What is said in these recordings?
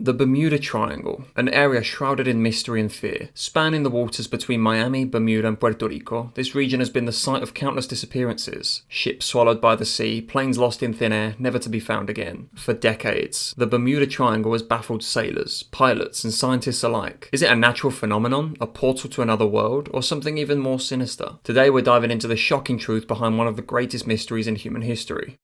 The Bermuda Triangle, an area shrouded in mystery and fear, spanning the waters between Miami, Bermuda and Puerto Rico, this region has been the site of countless disappearances. Ships swallowed by the sea, planes lost in thin air, never to be found again. For decades, the Bermuda Triangle has baffled sailors, pilots and scientists alike. Is it a natural phenomenon, a portal to another world, or something even more sinister? Today we're diving into the shocking truth behind one of the greatest mysteries in human history.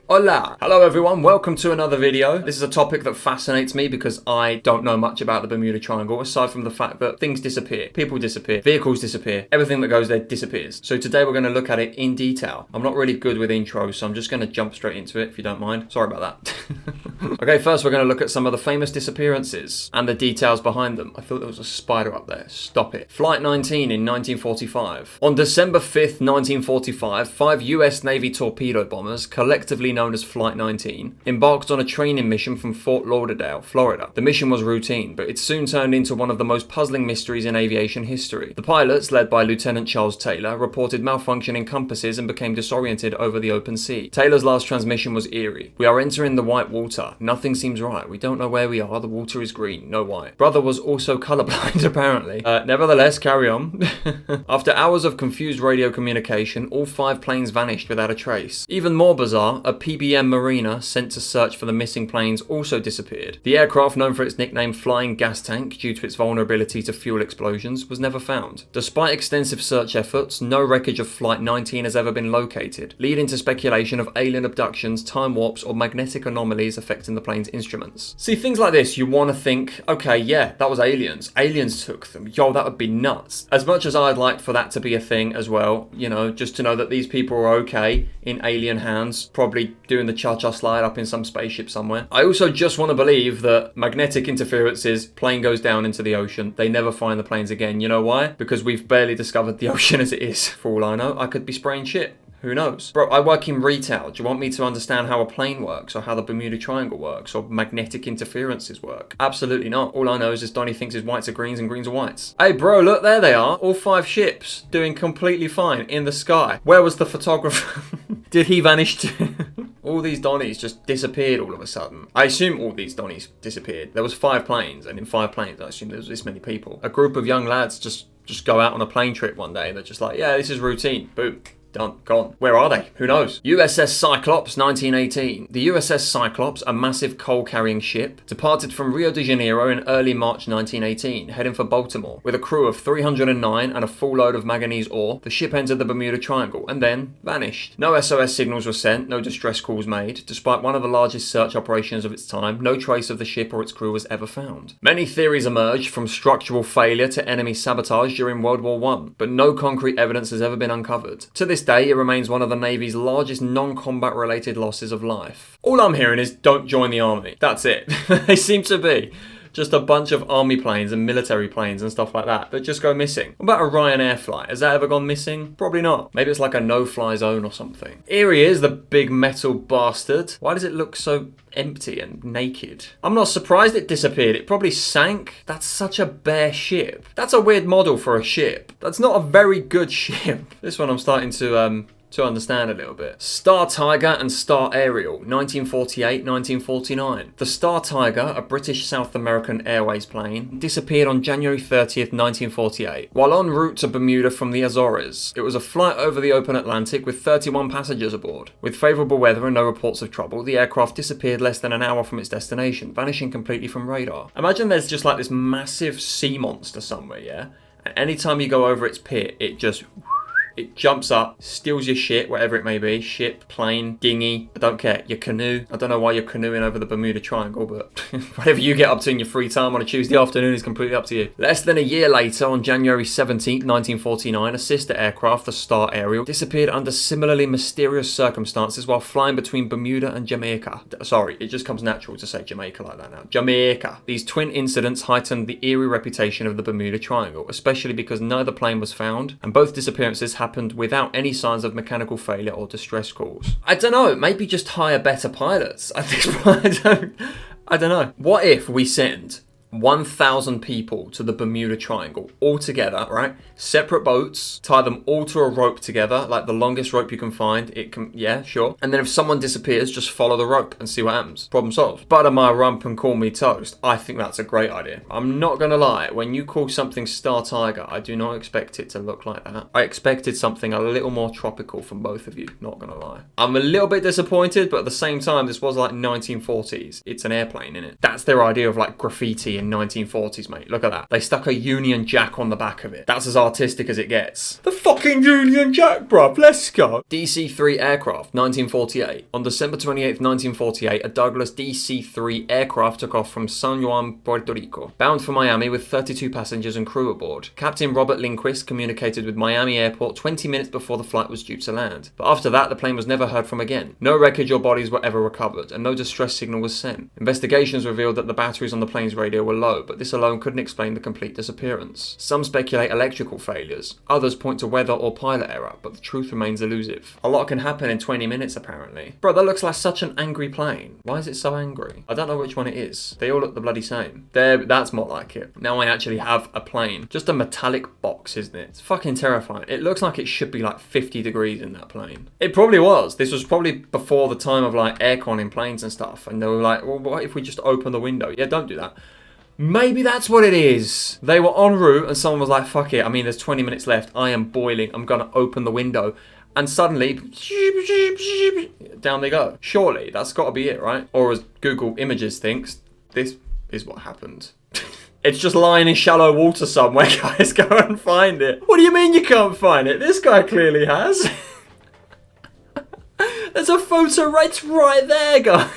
Hola! Hello everyone, welcome to another video. This is a topic that fascinates me because I don't know much about the Bermuda Triangle aside from the fact that things disappear, people disappear, vehicles disappear, everything that goes there disappears. So today we're going to look at it in detail. I'm not really good with intros, so I'm just going to jump straight into it if you don't mind. Sorry about that. Okay, first we're going to look at some of the famous disappearances and the details behind them. I thought there was a spider up there. Stop it. Flight 19 in 1945. On December 5th, 1945, 5 US Navy torpedo bombers, collectively known as Flight 19, embarked on a training mission from Fort Lauderdale, Florida. The mission was routine, but it soon turned into one of the most puzzling mysteries in aviation history. The pilots, led by Lieutenant Charles Taylor, reported malfunctioning compasses and became disoriented over the open sea. Taylor's last transmission was eerie. "We are entering the white water. Nothing seems right. We don't know where we are. The water is green, no white." Brother was also colorblind, apparently. Nevertheless, carry on. After hours of confused radio communication, all 5 planes vanished without a trace. Even more bizarre, a PBM Mariner sent to search for the missing planes also disappeared. The aircraft, known for its nickname Flying Gas Tank due to its vulnerability to fuel explosions, was never found. Despite extensive search efforts, no wreckage of Flight 19 has ever been located, leading to speculation of alien abductions, time warps, or magnetic anomalies affecting the plane's instruments. See, things like this, you want to think, okay, yeah, that was aliens. Aliens took them. Yo, that would be nuts. As much as I'd like for that to be a thing as well, you know, just to know that these people are okay in alien hands, probably doing the cha-cha slide up in some spaceship somewhere. I also just want to believe that magnetic interferences, plane goes down into the ocean, they never find the planes again. You know why? Because we've barely discovered the ocean as it is. For all I know, I could be spraying shit. Who knows? Bro, I work in retail. Do you want me to understand how a plane works or how the Bermuda Triangle works or magnetic interferences work? Absolutely not. All I know is this Donnie thinks his whites are greens and greens are whites. Hey bro, look, there they are. All 5 ships doing completely fine in the sky. Where was the photographer? Did he vanish too? All these Donnies just disappeared all of a sudden. I assume all these Donnies disappeared. There was 5 planes, and in 5 planes, I assume there was this many people. A group of young lads just go out on a plane trip one day. They're just like, yeah, this is routine. Boom. Done. Gone. Where are they? Who knows? USS Cyclops, 1918. The USS Cyclops, a massive coal-carrying ship, departed from Rio de Janeiro in early March 1918, heading for Baltimore. With a crew of 309 and a full load of manganese ore, the ship entered the Bermuda Triangle and then vanished. No SOS signals were sent, no distress calls made. Despite one of the largest search operations of its time, no trace of the ship or its crew was ever found. Many theories emerged, from structural failure to enemy sabotage during World War I, but no concrete evidence has ever been uncovered. To this day, it remains one of the Navy's largest non-combat related losses of life. All I'm hearing is don't join the army. That's it. They seem to be just a bunch of army planes and military planes and stuff like that just go missing. What about a Ryanair flight? Has that ever gone missing? Probably not. Maybe it's like a no-fly zone or something. Here he is, the big metal bastard. Why does it look so empty and naked? I'm not surprised it disappeared. It probably sank. That's such a bare ship. That's a weird model for a ship. That's not a very good ship. This one I'm starting to understand a little bit. Star Tiger and Star Ariel, 1948-1949. The Star Tiger, a British South American Airways plane, disappeared on January 30th, 1948, while en route to Bermuda from the Azores. It was a flight over the open Atlantic with 31 passengers aboard. With favourable weather and no reports of trouble, the aircraft disappeared less than an hour from its destination, vanishing completely from radar. Imagine there's just like this massive sea monster somewhere, yeah? And anytime you go over its pit, it jumps up, steals your shit, whatever it may be. Ship, plane, dinghy, I don't care. Your canoe. I don't know why you're canoeing over the Bermuda Triangle, but whatever you get up to in your free time on a Tuesday afternoon is completely up to you. Less than a year later, on January 17th, 1949, a sister aircraft, the Star Ariel, disappeared under similarly mysterious circumstances while flying between Bermuda and Jamaica. Sorry, it just comes natural to say Jamaica like that now. Jamaica. These twin incidents heightened the eerie reputation of the Bermuda Triangle, especially because neither plane was found, and both disappearances happened without any signs of mechanical failure or distress calls. I don't know, maybe just hire better pilots at this point. I don't know. What if we send 1,000 people to the Bermuda Triangle, all together, right? Separate boats, tie them all to a rope together, like the longest rope you can find. It can, yeah, sure. And then if someone disappears, just follow the rope and see what happens. Problem solved. Butter my rump and call me toast. I think that's a great idea. I'm not gonna lie, when you call something Star Tiger, I do not expect it to look like that. I expected something a little more tropical from both of you, not gonna lie. I'm a little bit disappointed, but at the same time, this was like 1940s. It's an airplane, innit? That's their idea of like graffiti in 1940s, mate. Look at that. They stuck a Union Jack on the back of it. That's as artistic as it gets. The fucking Union Jack, bruv. Let's go. DC-3 aircraft, 1948. On December 28th, 1948, a Douglas DC-3 aircraft took off from San Juan, Puerto Rico, bound for Miami with 32 passengers and crew aboard. Captain Robert Lindquist communicated with Miami Airport 20 minutes before the flight was due to land. But after that, the plane was never heard from again. No wreckage or bodies were ever recovered, and no distress signal was sent. Investigations revealed that the batteries on the plane's radio were low, but this alone couldn't explain the complete disappearance. Some speculate electrical failures, others point to weather or pilot error, but the truth remains elusive. A lot can happen in 20 minutes apparently. Bro, that looks like such an angry plane. Why is it so angry? I don't know which one it is. They all look the bloody same. That's more like it. Now I actually have a plane. Just a metallic box, isn't it? It's fucking terrifying. It looks like it should be like 50 degrees in that plane. It probably was. This was probably before the time of like aircon in planes and stuff. And they were like, well, what if we just open the window? Yeah, don't do that. Maybe that's what it is. They were en route and someone was like, fuck it. I mean, there's 20 minutes left. I am boiling. I'm going to open the window. And suddenly, down they go. Surely, that's got to be it, right? Or as Google Images thinks, this is what happened. It's just lying in shallow water somewhere, guys. Go and find it. What do you mean you can't find it? This guy clearly has. There's a photo right there, guys.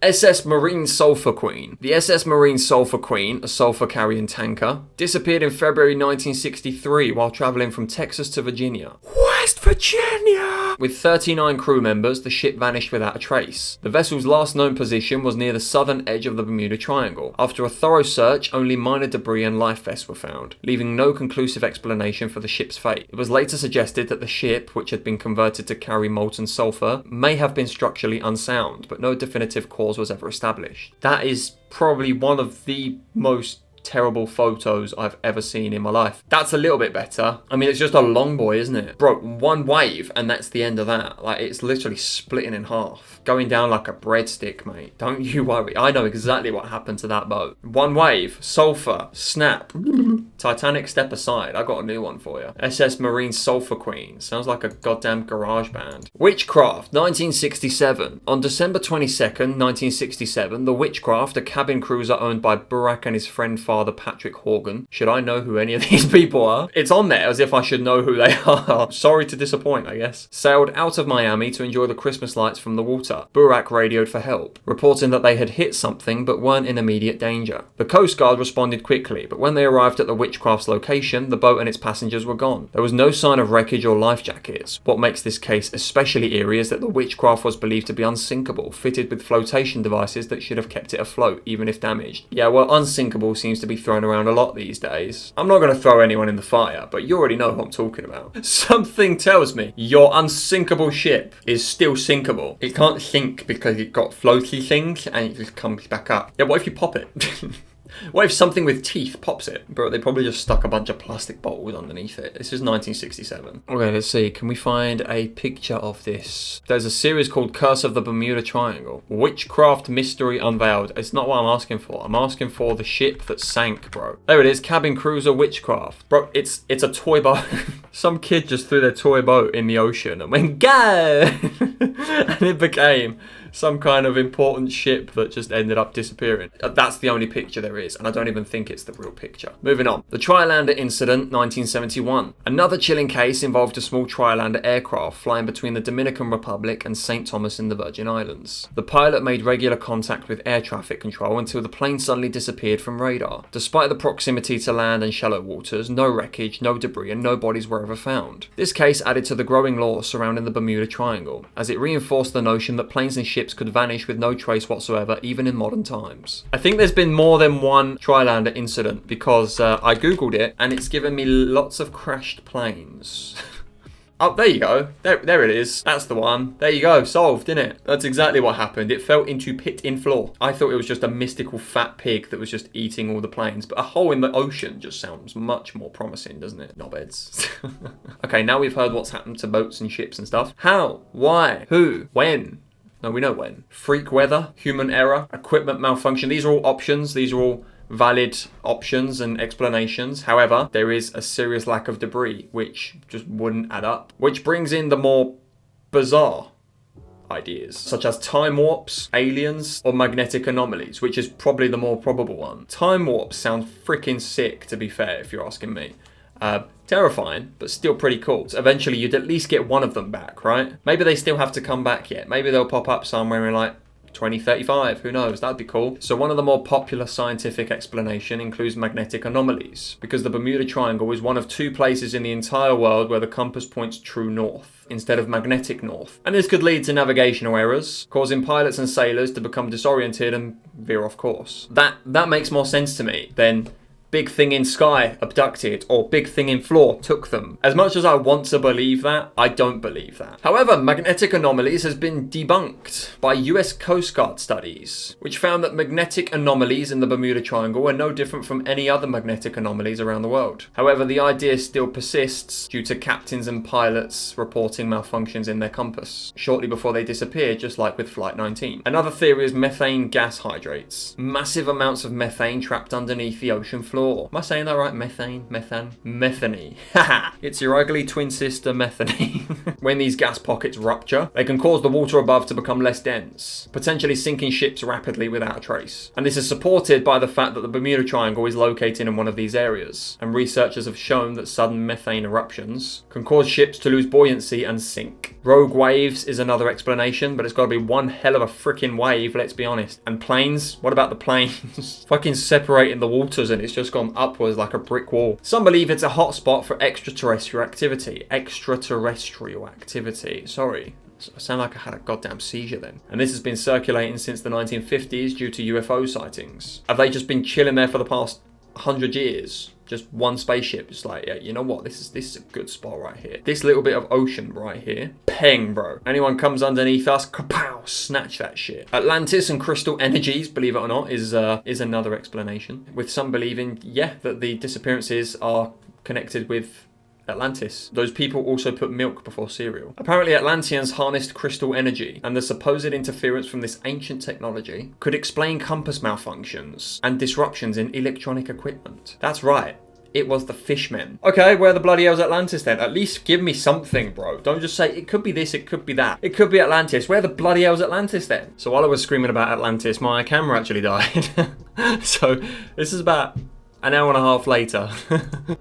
SS Marine Sulphur Queen. The SS Marine Sulphur Queen, a sulphur-carrying tanker, disappeared in February 1963 while travelling from Texas to Virginia. West Virginia! With 39 crew members, the ship vanished without a trace. The vessel's last known position was near the southern edge of the Bermuda Triangle. After a thorough search, only minor debris and life vests were found, leaving no conclusive explanation for the ship's fate. It was later suggested that the ship, which had been converted to carry molten sulphur, may have been structurally unsound, but no definitive cause was ever established. That is probably one of the most terrible photos I've ever seen in my life. That's a little bit better. I mean, it's just a long boy, isn't it? Bro, one wave and that's the end of that. Like, it's literally splitting in half. Going down like a breadstick, mate. Don't you worry. I know exactly what happened to that boat. One wave, sulphur, snap. Titanic, step aside. I got a new one for you. SS Marine Sulphur Queen. Sounds like a goddamn garage band. Witchcraft, 1967. On December 22nd, 1967, the Witchcraft, a cabin cruiser owned by Burak and his friend Father Patrick Horgan. Should I know who any of these people are? It's on there as if I should know who they are. Sorry to disappoint, I guess. Sailed out of Miami to enjoy the Christmas lights from the water. Burak radioed for help, reporting that they had hit something but weren't in immediate danger. The Coast Guard responded quickly, but when they arrived at the Witchcraft's location, the boat and its passengers were gone. There was no sign of wreckage or life jackets. What makes this case especially eerie is that the Witchcraft was believed to be unsinkable, fitted with flotation devices that should have kept it afloat, even if damaged. Yeah, well, unsinkable seems to be thrown around a lot these days. I'm not going to throw anyone in the fire, but you already know who I'm talking about. Something tells me your unsinkable ship is still sinkable. It can't sink because it got floaty things and it just comes back up. Yeah, what if you pop it? What if something with teeth pops it? Bro, they probably just stuck a bunch of plastic bottles underneath it. This is 1967. Okay, let's see. Can we find a picture of this? There's a series called Curse of the Bermuda Triangle. Witchcraft Mystery Unveiled. It's not what I'm asking for. I'm asking for the ship that sank, bro. There it is. Cabin Cruiser Witchcraft. Bro, it's a toy boat. Some kid just threw their toy boat in the ocean and went, go! And it became some kind of important ship that just ended up disappearing. That's the only picture there is, and I don't even think it's the real picture. Moving on. The Trilander Incident, 1971. Another chilling case involved a small Trilander aircraft flying between the Dominican Republic and St. Thomas in the Virgin Islands. The pilot made regular contact with air traffic control until the plane suddenly disappeared from radar. Despite the proximity to land and shallow waters, no wreckage, no debris, and no bodies were ever found. This case added to the growing lore surrounding the Bermuda Triangle, as it reinforced the notion that planes and ships could vanish with no trace whatsoever, even in modern times. I think there's been more than one Trilander incident because I googled it and it's given me lots of crashed planes. Oh, there you go. There it is. That's the one. There you go. Solved, didn't it? That's exactly what happened. It fell into pit in floor. I thought it was just a mystical fat pig that was just eating all the planes, but a hole in the ocean just sounds much more promising, doesn't it? Knobheads. Okay, now we've heard what's happened to boats and ships and stuff. How? Why? Who? When? No, we know when. Freak weather, human error, equipment malfunction. These are all options. These are all valid options and explanations. However, there is a serious lack of debris, which just wouldn't add up. Which brings in the more bizarre ideas, such as time warps, aliens, or magnetic anomalies, which is probably the more probable one. Time warps sound freaking sick, to be fair, if you're asking me. Terrifying, but still pretty cool. So eventually you'd at least get one of them back, right? Maybe they still have to come back yet. Maybe they'll pop up somewhere in like 2035, who knows, that'd be cool. So one of the more popular scientific explanation includes magnetic anomalies, because the Bermuda Triangle is one of 2 places in the entire world where the compass points true north, instead of magnetic north. And this could lead to navigational errors, causing pilots and sailors to become disoriented and veer off course. That makes more sense to me than big thing in sky abducted, or big thing in floor took them. As much as I want to believe that, I don't believe that. However, magnetic anomalies has been debunked by US Coast Guard studies, which found that magnetic anomalies in the Bermuda Triangle are no different from any other magnetic anomalies around the world. However, the idea still persists due to captains and pilots reporting malfunctions in their compass shortly before they disappear, just like with Flight 19. Another theory is methane gas hydrates. Massive amounts of methane trapped underneath the ocean floor. Am I saying that right? Methane? Methane. Haha. It's your ugly twin sister methane. When these gas pockets rupture, they can cause the water above to become less dense, potentially sinking ships rapidly without a trace. And this is supported by the fact that the Bermuda Triangle is located in one of these areas, and researchers have shown that sudden methane eruptions can cause ships to lose buoyancy and sink. Rogue waves is another explanation, but it's got to be one hell of a freaking wave, let's be honest. And planes? What about the planes? Fucking separating the waters and it's just gone upwards like a brick wall. Some believe it's a hotspot for extraterrestrial activity. Sorry. I sound like I had a goddamn seizure then. And this has been circulating since the 1950s due to UFO sightings. Have they just been chilling there for the past 100 years? Just one spaceship. It's like, yeah, you know what? This is a good spot right here. This little bit of ocean right here. Peng, bro. Anyone comes underneath us, kapow, snatch that shit. Atlantis and crystal energies, believe it or not, is another explanation. With some believing, yeah, that the disappearances are connected with Atlantis. Those people also put milk before cereal. Apparently Atlanteans harnessed crystal energy, and the supposed interference from this ancient technology could explain compass malfunctions and disruptions in electronic equipment. That's right. It was the fishmen. Okay, where the bloody hell's Atlantis then? At least give me something, bro. Don't just say, it could be this, it could be that. It could be Atlantis. Where the bloody hell's Atlantis then? So while I was screaming about Atlantis, my camera actually died. So this is about an hour and a half later.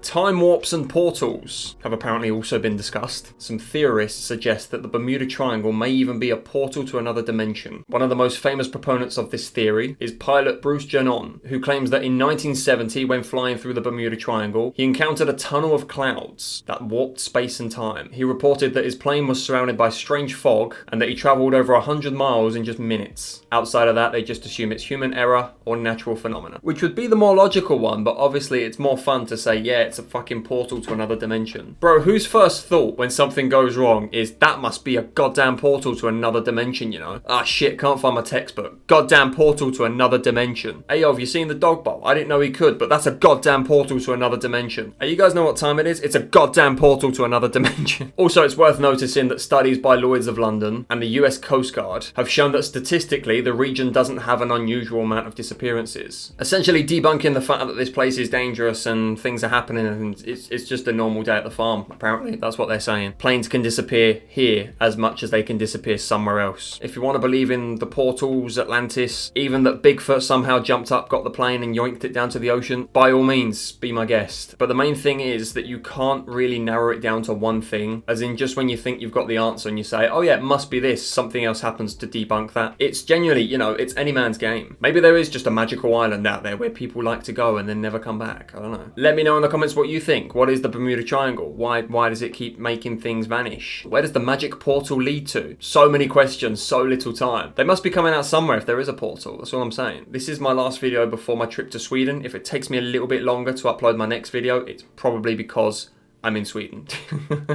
Time warps and portals have apparently also been discussed. Some theorists suggest that the Bermuda Triangle may even be a portal to another dimension. One of the most famous proponents of this theory is pilot Bruce Janon, who claims that in 1970, when flying through the Bermuda Triangle, he encountered a tunnel of clouds that warped space and time. He reported that his plane was surrounded by strange fog and that he travelled over 100 miles in just minutes. Outside of that, they just assume it's human error or natural phenomena, which would be the more logical one, but obviously it's more fun to say, yeah, it's a fucking portal to another dimension. Bro, whose first thought when something goes wrong is, that must be a goddamn portal to another dimension, you know? Ah shit, can't find my textbook. Goddamn portal to another dimension. Hey yo, have you seen the dog bowl? I didn't know he could, but that's a goddamn portal to another dimension. Hey, you guys know what time it is? It's a goddamn portal to another dimension. Also, it's worth noticing that studies by Lloyd's of London and the US Coast Guard have shown that statistically the region doesn't have an unusual amount of disappearances. Essentially debunking the fact that this place is dangerous and things are happening and it's just a normal day at the farm. Apparently, that's what they're saying. Planes can disappear here as much as they can disappear somewhere else. If you want to believe in the portals, Atlantis, even that Bigfoot somehow jumped up, got the plane and yoinked it down to the ocean, by all means, be my guest. But the main thing is that you can't really narrow it down to one thing, as in just when you think you've got the answer and you say, oh yeah, it must be this, something else happens to debunk that. It's genuinely, you know, it's any man's game. Maybe there is just a magical island out there where people like to go and then never come back. I don't know. Let me know in the comments what you think. What is the Bermuda Triangle? Why does it keep making things vanish? Where does the magic portal lead to? So many questions, so little time. They must be coming out somewhere if there is a portal. That's all I'm saying. This is my last video before my trip to Sweden. If it takes me a little bit longer to upload my next video, it's probably because I'm in Sweden.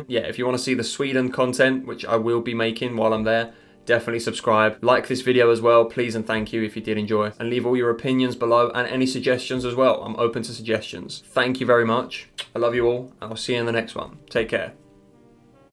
Yeah, if you want to see the Sweden content, which I will be making while I'm there, definitely subscribe. Like this video as well, please and thank you if you did enjoy. And leave all your opinions below and any suggestions as well. I'm open to suggestions. Thank you very much. I love you all. I'll see you in the next one. Take care.